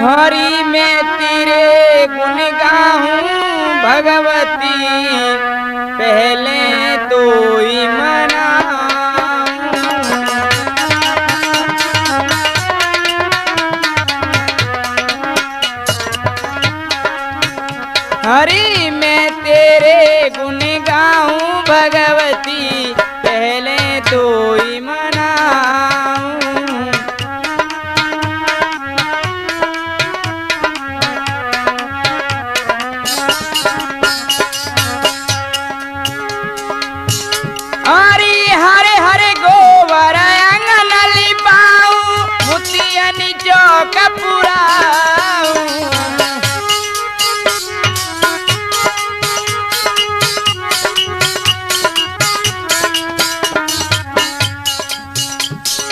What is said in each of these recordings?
हरि मैं तेरे गुण गाऊं भगवती, पहले तो ही मनाऊं। हरि मैं तेरे गुण गाऊं भगवती, पहले तो ही मनाऊं। हरि हरे हरे गोबर अंगन लिपाऊं, मुतियन चौक पुराऊं।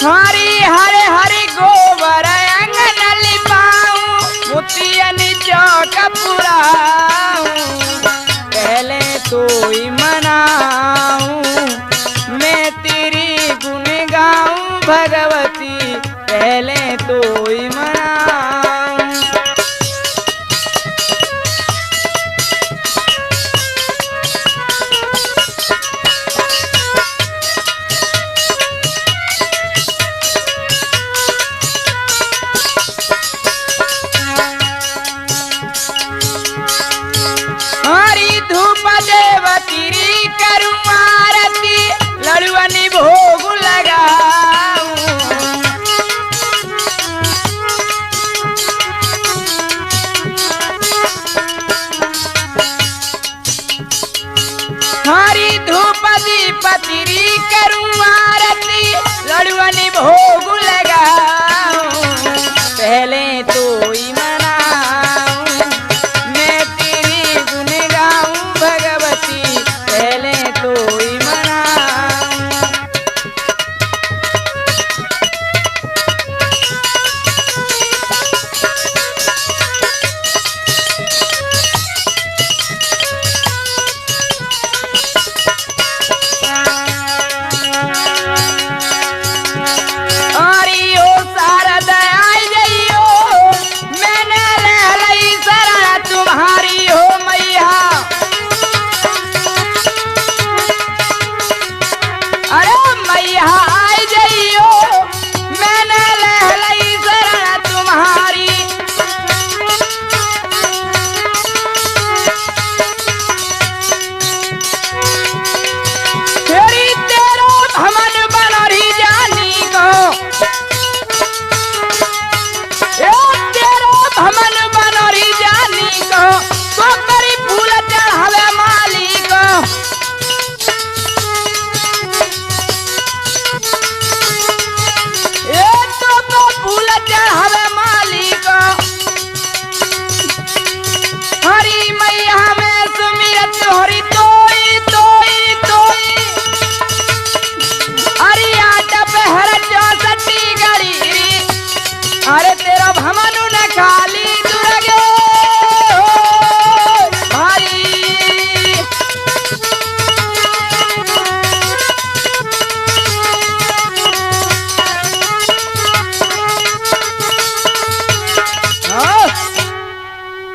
हरि हरे हरे गोबर अंगन लिपाऊं, मुतियन चौक पुराऊं। पहले तो ही मनाऊं, मैं तेरी गुण गाऊं भगवती, पहले तो ही मनाऊं। हरि धूप देवती करूं आरती, लड़ुअनी भोग लगाऊं। हरि धूप दीपति करूं आरती, लड़ुअनी भोग लगाऊं। पहले तो ही मनाऊं, मैं तेरी गुण गाऊं भगवती, पहले तो ही मनाऊं। हरि ओ शारद आई जइयो, मैंने ले लई शरण तुम्हारी हो मैया। अरे मैया आई जइयो, मैंने ले लई शरण तुम्हारी। तेरी तेरो भवन बनरी जानी को, तेरो भवन बनरी जानी को, तो करी फूल चढ़ावे मालिक। तो फूल चढ़ावे मालिक। हरि मैया में सुमिरत हरि तोई तोई तोई, हरि आट पहर चौसठी गड़ी। अरे तेरा भवन न खाली दुर्गे हो हरि।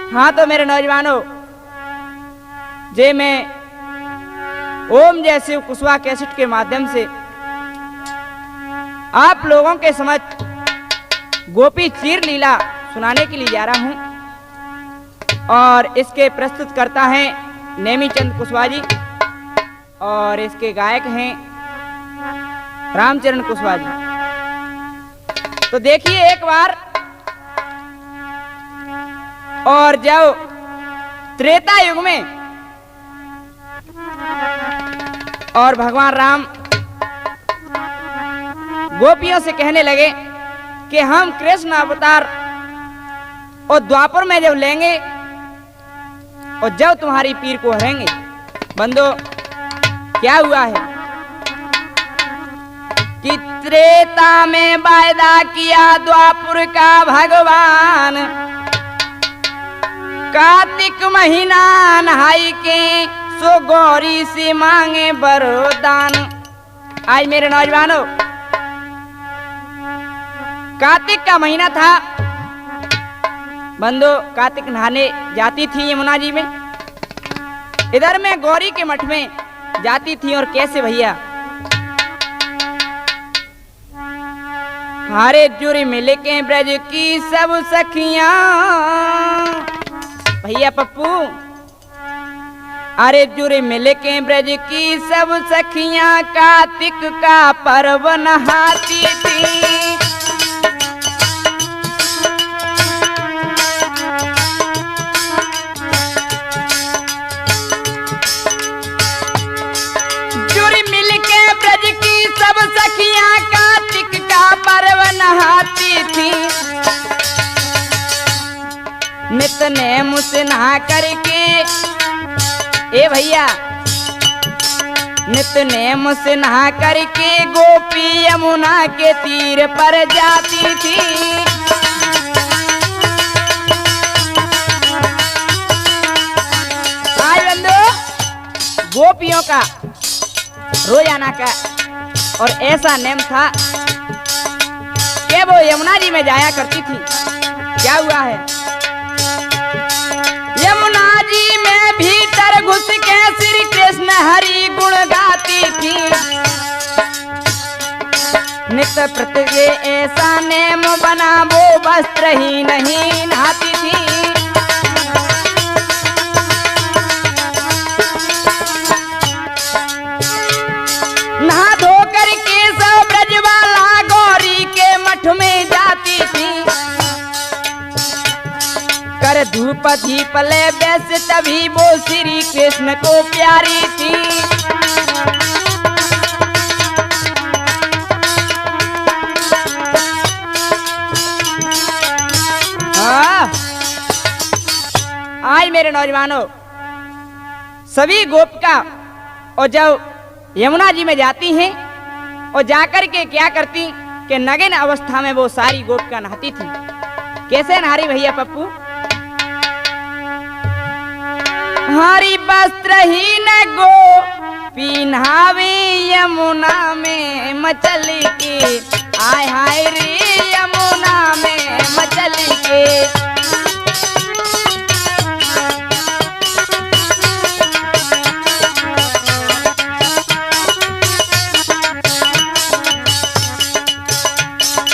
हाँ तो मेरे नौजवानों, जे मैं ओम जय शिव कुशवाहा कैसेट के माध्यम से आप लोगों के समझ गोपी चीर लीला सुनाने के लिए जा रहा हूं। और इसके प्रस्तुत करता हैं नेमीचंद कुशवाहा जी, और इसके गायक हैं रामचरण कुशवाहा जी। तो देखिए एक बार, और जब त्रेता युग में और भगवान राम गोपियों से कहने लगे कि हम कृष्ण अवतार और द्वापर में जब लेंगे और जब तुम्हारी पीर को हरेंगे। बंदो क्या हुआ है कि त्रेता में वायदा किया द्वापर का भगवान, कार्तिक महीना नहाई के सो गौरी से मांगे वरदान। आज मेरे नौजवानों, कार्तिक का महीना था बंदो कार्तिक नहाने जाती थी यमुना जी में, इधर में गौरी के मठ में जाती थी। और कैसे भैया, हारे जुरी मिल के ब्रज की सब सखियां, भैया पप्पू, अरे जुरी मिल के ब्रज की सब सखियां कार्तिक का पर्व नहाती थी। जुरी मिल के ब्रज की सब सखियां कार्तिक का पर्व नहाती थी। नित नेम से नहा करके, ए भैया, नित नेम से नहा करके गोपी यमुना के तीर पर जाती थी। आज बंधु, गोपियों का रोजाना का और ऐसा नेम था कि वो यमुना जी में जाया करती थी। क्या हुआ है, यमुना जी में भीतर घुस के श्री कृष्ण हरि गुण गाती थी। नित्य प्रत्यय ऐसा नेम बना, वो वस्त्र ही नहीं नहाती थी। नहा धो करके सब ब्रजवाला गौरी के मठ में जाती थी। कर धूप दीप ले बैस, तभी वो श्री कृष्ण को प्यारी थी। आज मेरे नौजवानों, सभी गोपिका और जब यमुना जी में जाती हैं और जाकर के क्या करती कि नग्न अवस्था में वो सारी गोपिका नहाती थी। कैसे नहा रही भैया पप्पू, हरी वस्त्र ही न गो पिन्हावे यमुना में मछली के, आय हाय रे यमुना में मछली के।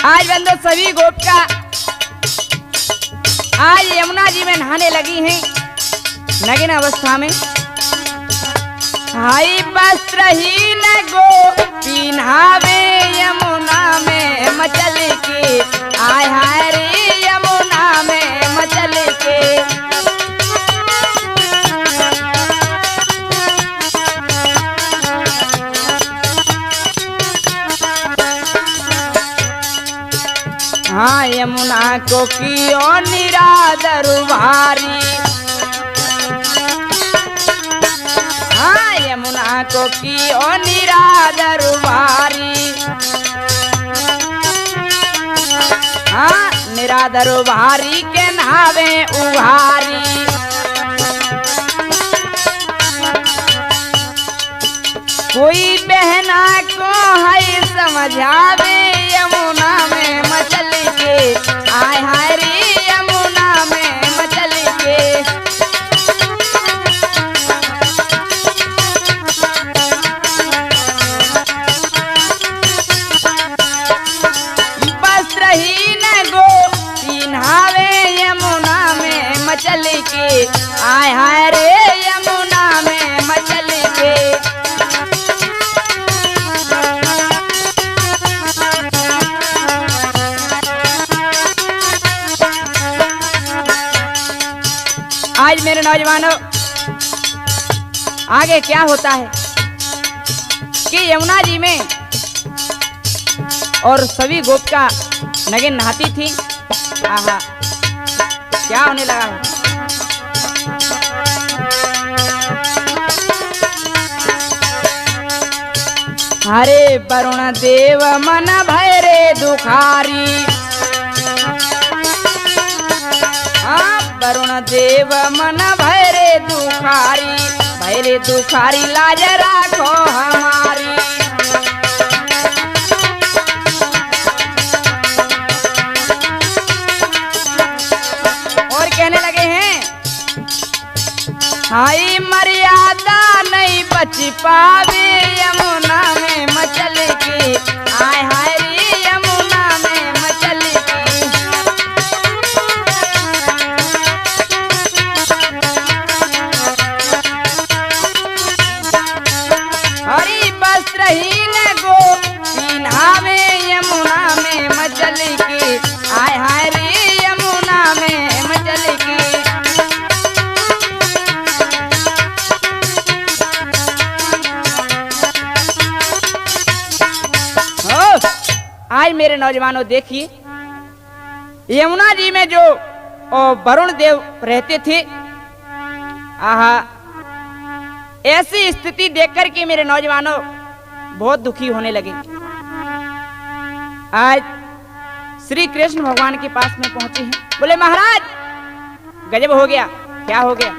आज बंदो सभी गोपिका आज यमुना जी में नहाने लगी हैं नग्न अवस्था में। हाय वस्त्र ही न गो पिन्हावे यमुना में मछली के, आय हाय रे यमुना में मछली के। हाँ यमुना को कियो निरादर भारी, हाँ यमुना को कियो निरादर भारी। हाँ निरादर भारी के नहावे उभारी। कोई बहना को है समझावे यमुना में मछली के, आय हाय रे यमुना में मछली के। वस्त्र ही न गो पिन्हावे यमुना में मछली के, आय हाय रे यमुना में मछली के। आज मेरे नौजवानों, आगे क्या होता है कि यमुना जी में और सभी गोपिका नग्न नहाती थी। आहा, क्या होने लगा है। हरे वरुण देव मन भैरे दुखारी, वरुण देव मन भैरे दुखारी, भैरे दुखारी लाज राखो हमारी। हाय मर्यादा नहीं बच पावे यमुना में मचल के, आय हाय रे यमुना में मचल के। हरी वस्त्रहीन गोपी नहावे यमुना में मचल के, आय हाय रे यमुना में मचल के। आज मेरे नौजवानों देखिए, यमुना जी में जो वरुण देव रहते थे, आहा, ऐसी स्थिति देखकर के मेरे नौजवानों बहुत दुखी होने लगे। आज श्री कृष्ण भगवान के पास में पहुंचे हैं, बोले महाराज गजब हो गया। क्या हो गया?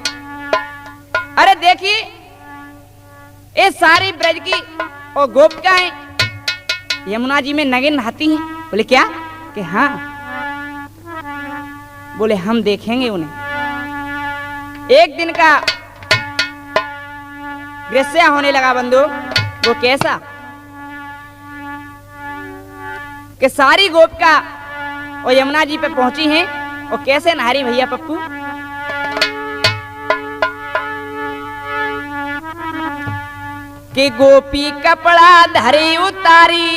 अरे देखिए, ये सारी ब्रज की और गोपिकाएं यमुना जी में नंगे नहाती हैं। बोले क्या? कि हाँ। बोले हम देखेंगे उन्हें। एक दिन का दृश्य होने लगा बंधु। वो कैसा कि सारी गोपिका और यमुना जी पे पहुंची हैं और कैसे नहारी भैया पप्पू। कि गोपी कपड़ा धरी उतारी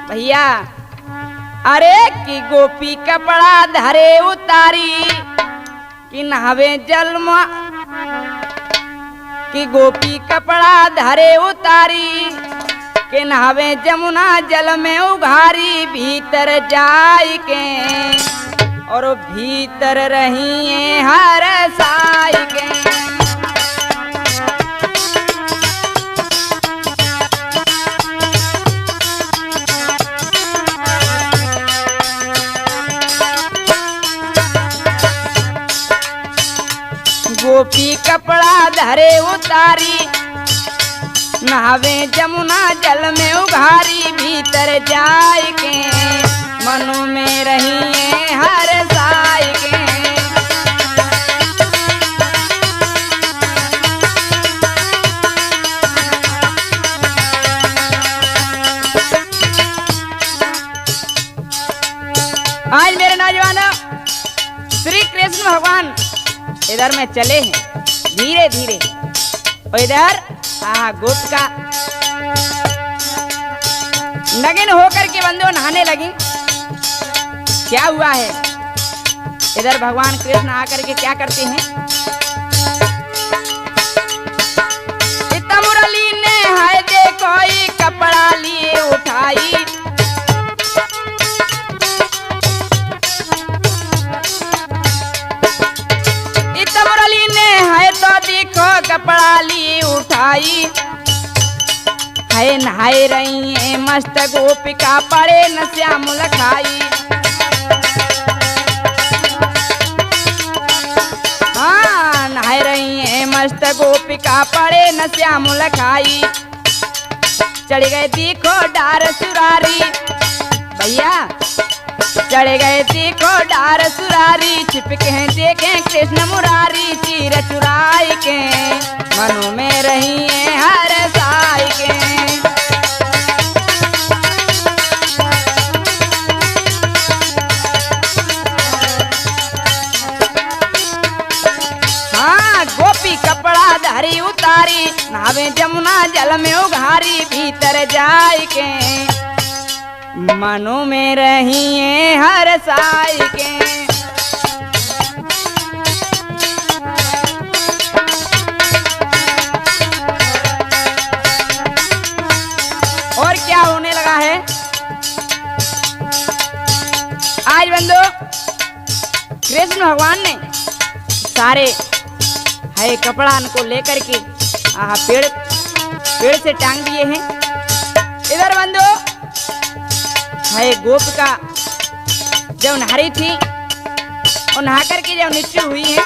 भैया, अरे कि गोपी कपड़ा धरे उतारी कि नहावे जल में, कि गोपी कपड़ा धरे उतारी कि नहावे जमुना जल में उघारी। भीतर जाय के और भीतर रही हर साई के। गोपी कपड़ा धरे उतारी नहावे जमुना जल में उघारी। भीतर जाय के मनु में रही हर साई के। आज मेरे नौजवानों, श्री कृष्ण भगवान इधर में चले हैं धीरे धीरे, और इधर गोपिका नगिन होकर के बंदो नहाने लगी। क्या हुआ है? इधर भगवान कृष्ण आकर के क्या करते हैं? इतना मुरली ने हाय देखो कपड़ा लिए उठाई। कपड़ा ली उठाई है नहाए रही है मस्त गोपिका पड़े न श्यामल खाई। हाँ नहाए रही है मस्त गोपिका पड़े न श्यामल खाई। चढ़ गए देखो डार सुरारी भैया, चढ़ गए देखो डार सुरारी। छिपके हैं देखें कृष्ण मुरारी। चीर चुराई के मनु में रही है हर साई के। हाँ गोपी कपड़ा धरी उतारी नहावे जमुना जल में उघारी। भीतर जाय के मनु में रही है हर साई के। और क्या होने लगा है आज बंदो? कृष्ण भगवान ने सारे है कपड़ा को लेकर के पेड़ से टांग दिए हैं। इधर बंदो है गोपिका जब नहारी थी और नहा करके जब नीचे हुई है,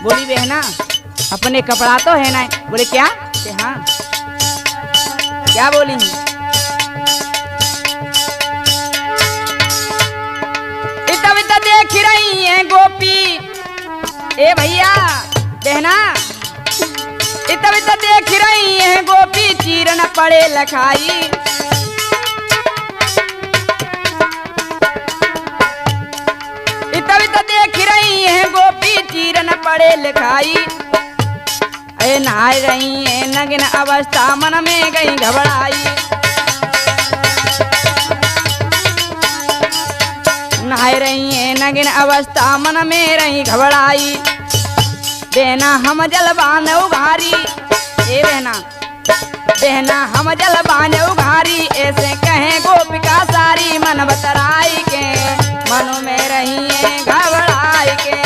बोली बहना अपने कपड़ा तो है ना? बोले क्या? कि हाँ। क्या बोली? इतना देख रही है गोपी, ए भैया बहना इतना इतना देख रही है गोपी चीर न पड़े लखाई। इतना इतना देख रही है गोपी चीर न पड़े लिखाई। अरे नहा रही है नग्न अवस्था मन में गई घबराई। नहा रही है नग्न अवस्था मन में रही घबराई। बहना हम जल बांध उघारी, ए बहना हम जल बांध उघारी। ऐसे कहें गोपिका सारी मन बतराई के मनो में रही है घबराई के।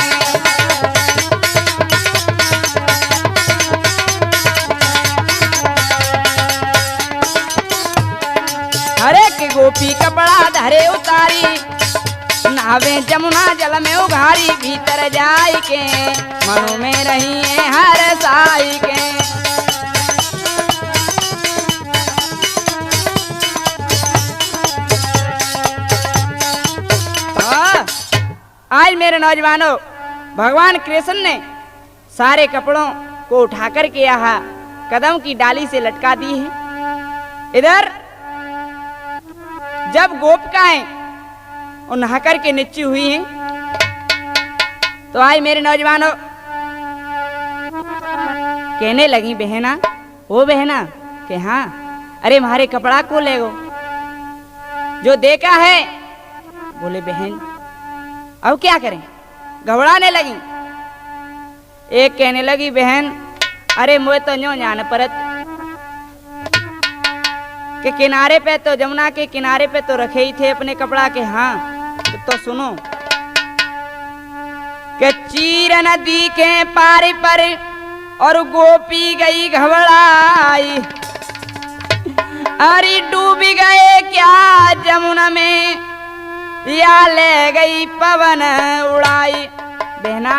हरे के गोपी कपड़ा धरे उतारी, नहावे जमुना जल में उघारी। भीतर जाई के मनो में रही है हर साई के। आज मेरे नौजवानों, भगवान कृष्ण ने सारे कपड़ों को उठा कर के यहाँ कदम की डाली से लटका दी है। इधर जब गोपिकाएं और नहा कर के नीचे हुई हैं, तो आज मेरे नौजवानों कहने लगी बहना, ओ बहना कि हाँ, अरे हमारे कपड़ा को ले गो जो देखा है। बोले बहन अब क्या करें, घबराने लगी। एक कहने लगी बहन, अरे मुझे तो न्यों जान परत के किनारे पे, तो जमुना के किनारे पे तो रखे ही थे अपने कपड़ा के। हाँ तो सुनो कि चीर नदी के पार पर और गोपी गई घबराई। अरे डूब गए क्या जमुना में, या ले गई पवन उड़ाई। बहना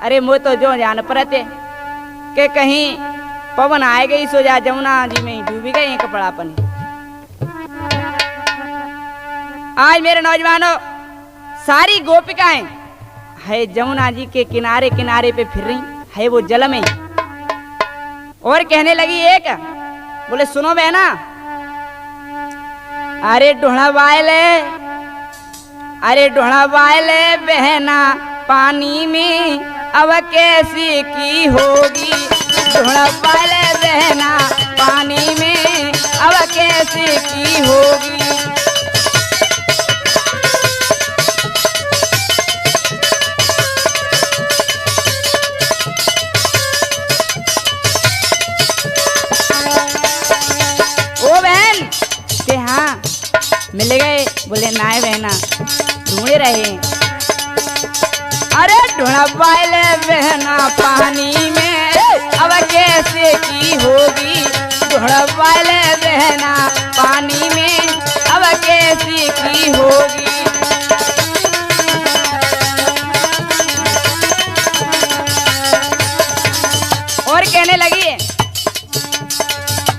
अरे मुझे तो जो जान परते कि कहीं पवन आए गई सो जा जमुना जी में डूबी गई कपड़ा अपनी। आज मेरे नौजवानों सारी गोपिकाएं है जमुना जी के किनारे किनारे पे फिर रही है वो जल में। और कहने लगी एक, बोले सुनो बहना, अरे ढूंढा वाले, अरे ढूंढा वाले बहना पानी में अब कैसी की होगी। ढूंढा वाले बहना पानी में अब कैसी की होगी। मिल गए, बोले नाय बहना ढूंढे रहे। अरे ढूंढा वाले बहना पानी में अब कैसे की होगी। ढूंढा वाले बहना पानी में अब कैसी की होगी। और कहने लगी,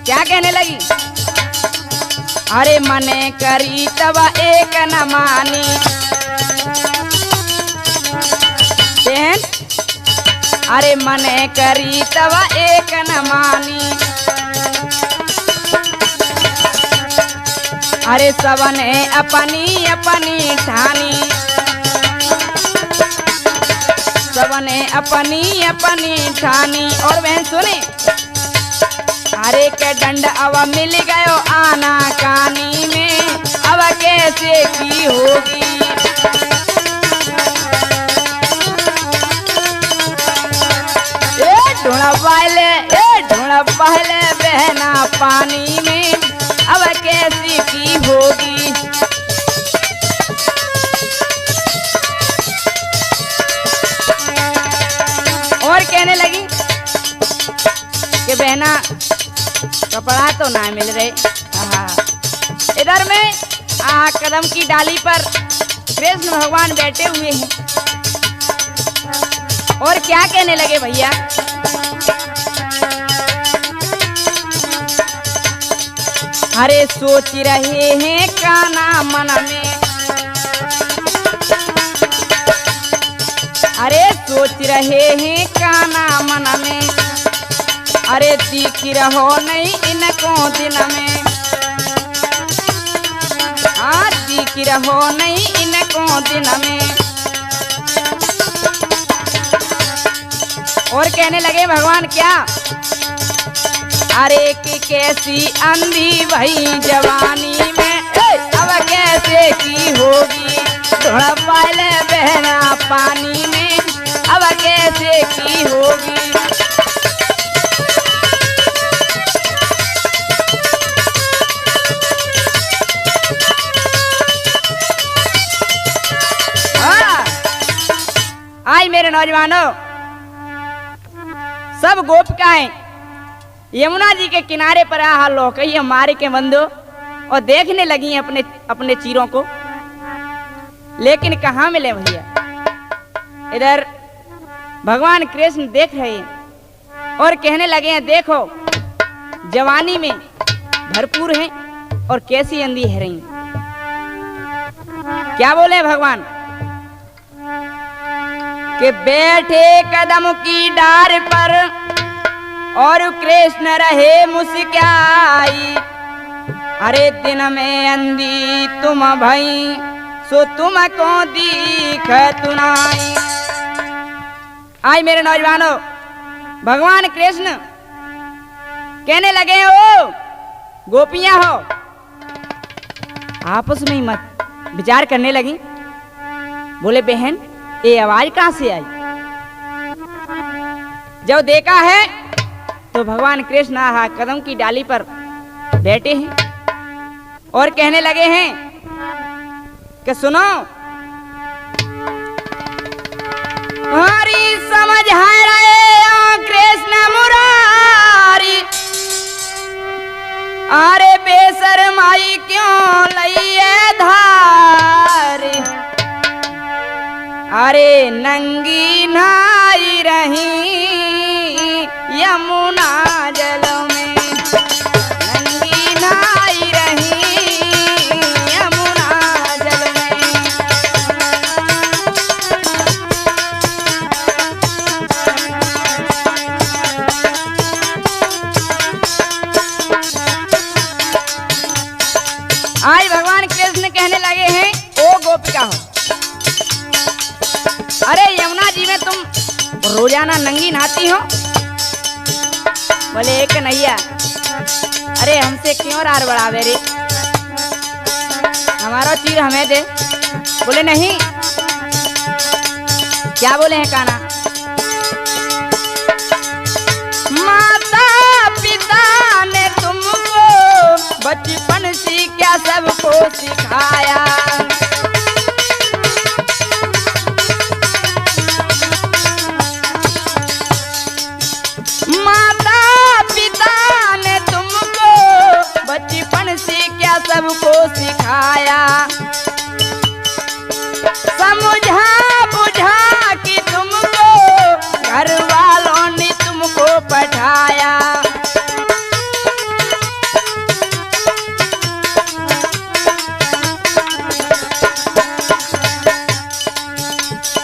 क्या कहने लगी, अरे मने करी तब एक न मानी। बहन अरे मने करी तब एक न मानी। अरे सबने अपनी अपनी ठानी, सबने अपनी अपनी ठानी। और बहन सुने, अरे के दंड अब मिल गयो आना कानी में अब कैसे की होगी। ढूंढा वाले बहना पानी में अब कैसी की होगी। और कहने लगी कि बहना कपड़ा तो ना मिल रहे। इधर में कदम की डाली पर कृष्ण भगवान बैठे हुए हैं। और क्या कहने लगे भैया, अरे सोच रहे हैं काना मन में। अरे सोच रहे हैं काना मन में, अरे दिख रहो नहीं इनको दिन में, हाँ दिख रहो नहीं इनको दिन में। और कहने लगे भगवान क्या, अरे कि कैसी अंधी भई जवानी में, अब कैसे की होगी, थोड़ा पहले बहना पानी में, अब कैसे की होगी। आई मेरे नौजवानों, सब गोपिकाएं यमुना जी के किनारे पर आ लोकैया मारे के बंदो और देखने लगी हैं अपने अपने चीरों को, लेकिन कहाँ मिले भैया। इधर भगवान कृष्ण देख रहे हैं और कहने लगे हैं देखो जवानी में भरपूर हैं और कैसी अंधी है रही। क्या बोले भगवान कि बैठे कदम की डार पर और कृष्ण रहे मुस्काई, अरे दिन में अंधी तुम भई सो तुमको दीख तुनाई। आई मेरे नौजवानों, भगवान कृष्ण कहने लगे हो गोपियां हो, आपस में ही मत विचार करने लगी। बोले बहन ये आवाज कहां से आई। जब देखा है तो भगवान कृष्ण आहा कदम की डाली पर बैठे हैं और कहने लगे हैं कि सुनो हरी समझ रहे कृष्ण मुरारी, अरे बेशरमाई क्यों लइए धारी, अरे नंगी नाई रही यमुना जल में, नंगी नाई रही यमुना जल में। आज भगवान कृष्ण कहने लगे हैं ओ गोपिका हो, अरे यमुना जी में तुम रोजाना नंगी नहाती हो। बोले एक नैया अरे हमसे क्यों रार बढ़ावे रे, हमारा चीर हमें दे। बोले नहीं। क्या बोले हैं काना, माता पिता ने तुमको बचपन से क्या सबको सिखाया, बचपन से क्या सबको सिखाया, समझा बुझा कि तुमको घर वालों ने तुमको पढ़ाया।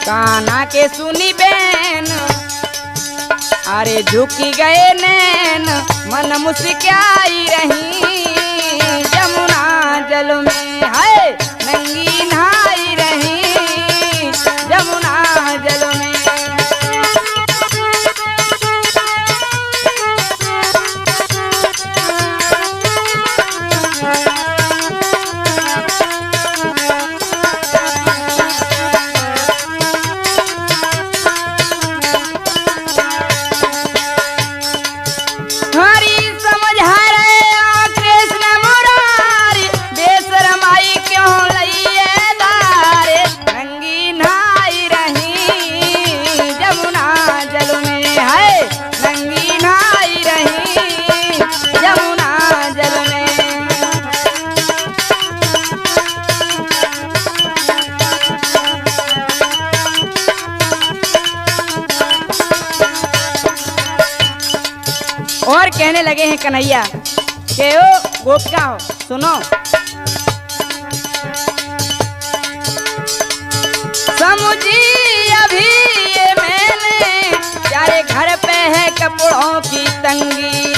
काना के सुनी बहन अरे झुकी गए नैन, मन मुस्काई रही यमुना जल में, है नंगी नहाई रही यमुना जल में। और कहने लगे हैं कन्हैया के ओ गोपिका हो सुनो, समझी अभी ये मैं कपड़ों की तंगी।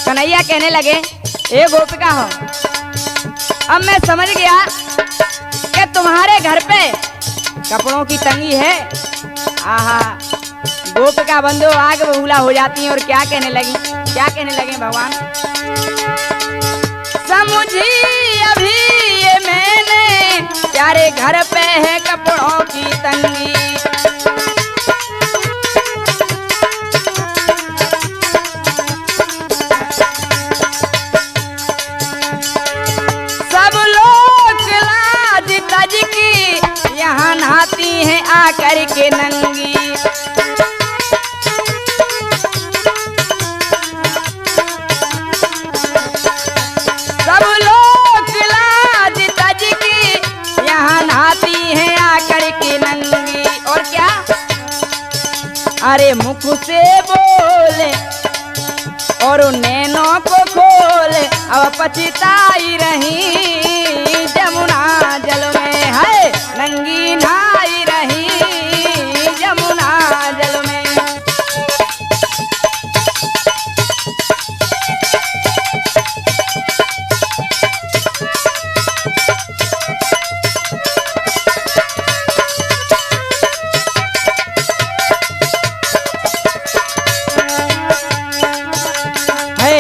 कन्हैया कहने लगे, ए गोपिका हो, अब मैं समझ गया कि तुम्हारे घर पे कपड़ों की तंगी है। आहा, गोपिका बंधु आग बबूला हो जाती हैं और क्या कहने लगे भगवान, समझी अभी ये मैंने प्यारे घर पे है कपड़ों की तंगी। सब लोग लाज तज की यहाँ नहाती हैं आकर के नंगी। अरे मुख से बोले और नैनों को खोले, अब पछताई रही जमुना जल में है नंगी नहाई रही जमुना जल में।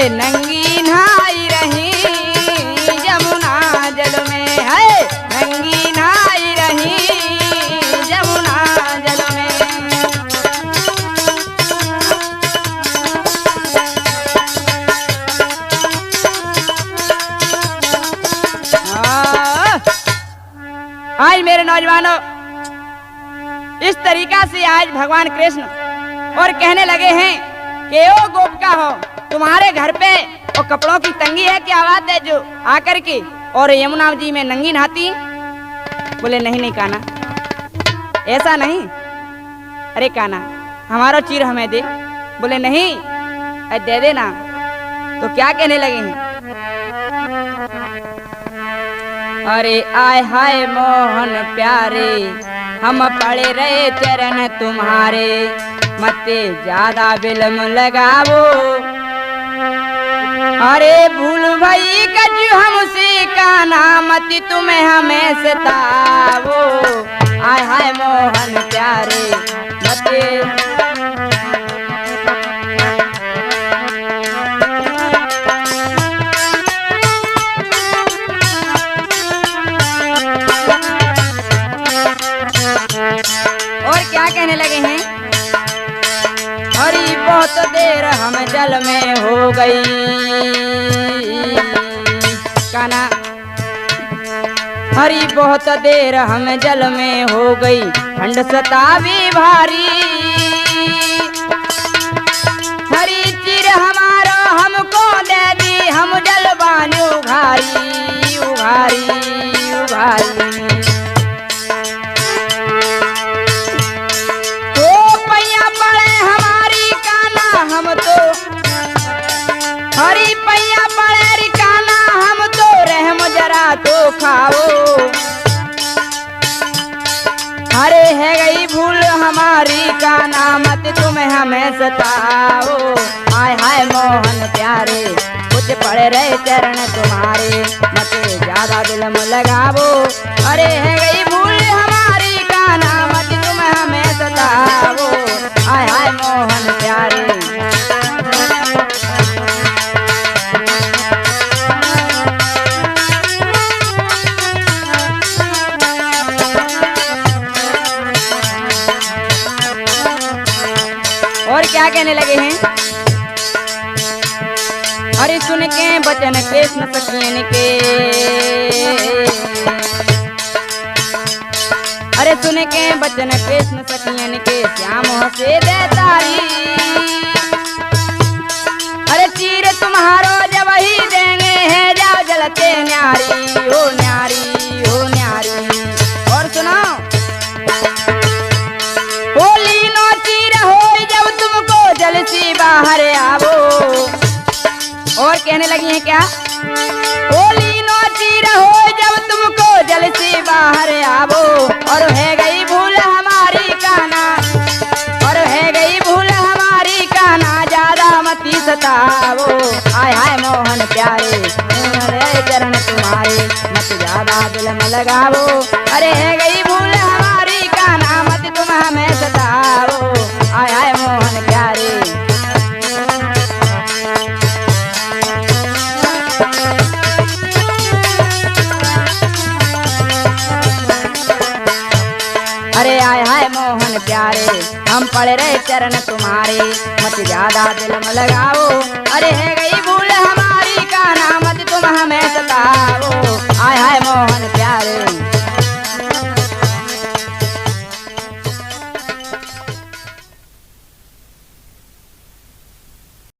नंगी नहाई रही जमुना जल में है नंगी नहाई रही जमुना जल में। आज मेरे नौजवानों, इस तरीका से आज भगवान कृष्ण और कहने लगे हैं कि ओ गोपिका हो, तुम्हारे घर पे और कपड़ों की तंगी है, क्या बात है जो आकर के और यमुना जी में नंगी नहाती? बोले नहीं काना, ऐसा नहीं। अरे काना, हमारा चीर हमें दे। बोले नहीं, अरे दे देना। तो क्या कहने लगे हैं, अरे आय हाय मोहन प्यारे, हम पड़े रहे चरण तुम्हारे, मते ज्यादा विलम लगावो। अरे भूल भई कछु हमसे काना, मति तुम्हें हमें सतावो। आय हाय मोहन प्यारे मते। और क्या कहने लगे हैं, हरी बहुत देर हम जल में हो गई काना, हरी बहुत देर हम जल में हो गई, ठंड सतावी भारी। हरी चिर हमारा हमको दे दी, हम जल बानी उघारी उघारी उघारी। हम तो हरी पैया पड़े रिकाना, हम तो रहम जरा तो खाओ। अरे है गई भूल हमारी काना, मत तुम्हें हमें सताओ। आय हाय मोहन प्यारे, कुछ पड़े रहे चरण तुम्हारे, मत ज्यादा दिल में लगावो। अरे है गई भूल हमारी काना, मत तुम्हें हमें सताओ। आय हाय मोहन प्यारे। और क्या कहने लगे हैं, अरे सुन के बचन कृष्ण सखियन के, अरे सुन के बचन कृष्ण सखियन के, श्याम से देतारी। अरे चीर तुम्हारो जब ही देंगे है, जाओ जलते न्यारी हो न्यारी हो न्यारी। और सुनो, होली नो चीर हो जब तुमको जल सी बाहर आवो। और कहने लगी हैं क्या, होली नौची रहो जब तुमको जल से बाहर आवो, और है गई भूल हमारी काना, और है गई भूल हमारी काना, ज्यादा मती सतावो। आय हाय मोहन प्यारे अरे चरण तुम्हारे, मत ज्यादा दिल में लगावो, अरे है गई भूल हमारी काना, मत तुम हमें सतावो। आय हाय मोहन प्यारे। अरे आय हाय मोहन प्यारे, हम पड़ रहे चरण तुम्हारे, मत ज्यादा दिल में लगाओ, अरे है गई भूल हमारी काना, मत तुम हमें सताओ। आय हाय मोहन प्यारे।